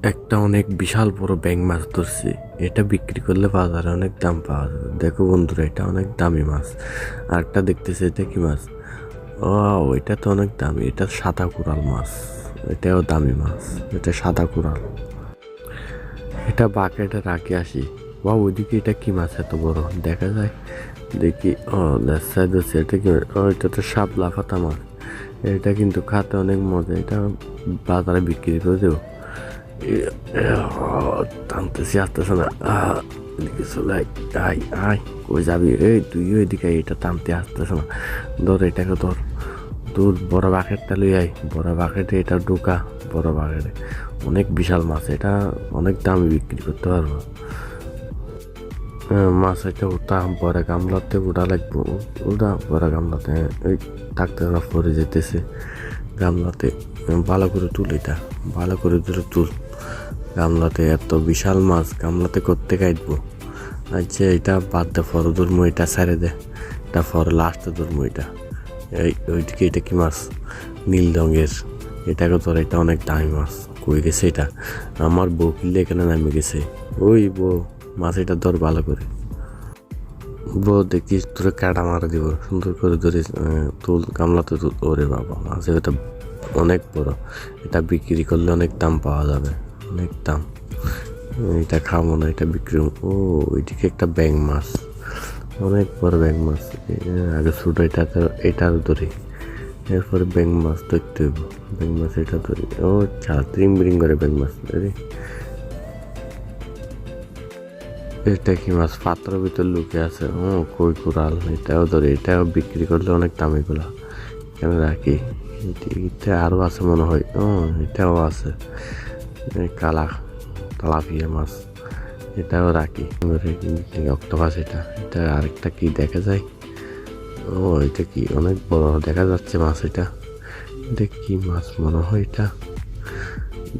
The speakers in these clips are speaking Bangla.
একটা অনেক বিশাল বড় ব্যাঙ মাছ ধরছি। এটা বিক্রি করলে বাজারে অনেক দাম পাওয়া যাবে। দেখো বন্ধুরা, এটা অনেক দামি মাছ। আর একটা দেখতেছে, এটা কি মাছ? ও, এটা তো অনেক দামি। এটা সাদা কোরাল মাছ। এটাও দামি মাছ। এটা সাদা কোরাল। এটা বাকেটে রাখি আসি। বা ওইদিকে এটা কি মাছ এত বড় দেখা যায়? দেখি। ও, লেজ সাইড হচ্ছে। এটা কি? ও, এটা তো সাপ লাফাতা মাছ। এটা কিন্তু খাতে অনেক মজা। এটা বাজারে বিক্রি করে দেবো। টানতেছি, আসতেছে না। এদিকে চলে আয়। আয় আয়, কই যাবি? এই তুই ওইদিকে আয়, এটা টানতে আসতেছে না। ধর এটাকে, ধর। তোর বড় বাকেটটা লই আয়। বড় বাকেটে এটা ঢোকা। বড় বাকেটে অনেক বিশাল মাছ। এটা অনেক দামে বিক্রি করতে পারবো। মাছ এটা ওটা বড় গামলাতে ওটা লাগবো। ওটা বড় গামলাতে এই থাকতে না, পরে যেতেছে গামলাতে। ভালো করে তুল এটা। ভালো করে ধরে তুল। গামলাতে এত বিশাল মাছ গামলাতে করতে কাটবো। আচ্ছা, এটা বাদ দে, পরে ধরবো। এটা ছেড়ে দে। এটা পরে লাস্টে ধরবো। এটা এই ওইদিকে এটা কি মাছ? নীল রঙের। এটাকে ধর। এটা অনেক দামি মাছ। কই গেছে এটা? আমার বউ কিনলে এখানে নামে গেছে। ওই বউ, মাছ এটা ধর ভালো করে। বউ দেখিস, তোরে কাটা মারা দিব। সুন্দর করে ধরে তুল গামলাতে তুল। ওরে বাবা, মাছ এটা অনেক বড়। এটা বিক্রি করলে অনেক দাম পাওয়া যাবে। অনেক দাম। এটা খাবো না, এটা বিক্রি। ও, ওইদিকে একটা ব্যাঙ মাছ। অনেক বড় ব্যাঙ মাছ। আগে ছোট এটা ধরি। এরপরে ব্যাঙ মাছ ধরতে হইব। ব্যাঙ মাছ এটা ধরি। ও, ত্রিং বিরিং করে ব্যাঙ মাছ ধরি। এটা কি মাছ? পাত্রের ভিতর লুকে আছে। ও, কই কোরাল। এটাও ধরি। এটাও বিক্রি করলে অনেক দাম। এগুলা কেন রাখি? এটা আরো আছে মনে হয়। ও, এটাও আছে। কালা তেলাপিয়া মাছ। এটাও রাখি। অক্টোপাস। এটা এটা আরেকটা কি দেখা যায়? ও, এটা কি? অনেক বড় দেখা যাচ্ছে মাছ। এটা এটা কি মাছ মনে হয়? এটা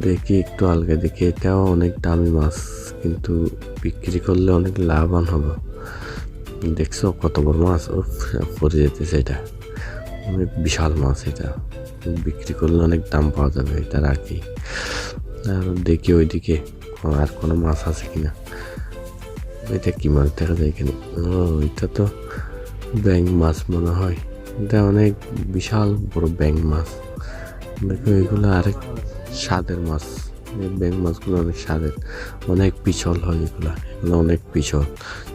দেখি একটু আলগা দেখি। এটাও অনেক দামি মাছ, কিন্তু বিক্রি করলে অনেক লাভবান হবে। দেখছো কত বড় মাছ? ও, পড়ে যেতেছে। এটা অনেক বিশাল মাছ। এটা বিক্রি করলে অনেক দাম পাওয়া যাবে। এটা রাখি। আর দেখি ওইদিকে আর কোনো মাছ আছে কিনা। এটা কি মাছ দেখা যায় এখানে? ও, এটা তো ব্যাঙ মাছ মনে হয়। এটা অনেক বিশাল বড় ব্যাঙ মাছ। দেখো, এগুলো আরেক স্বাদের মাছ। এই ব্যাঙ মাছগুলো অনেক স্বাদের। অনেক পিছল হয় এগুলো। এগুলো অনেক পিছল।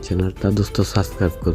চ্যানেলটা দোস্ত সাবস্ক্রাইব করে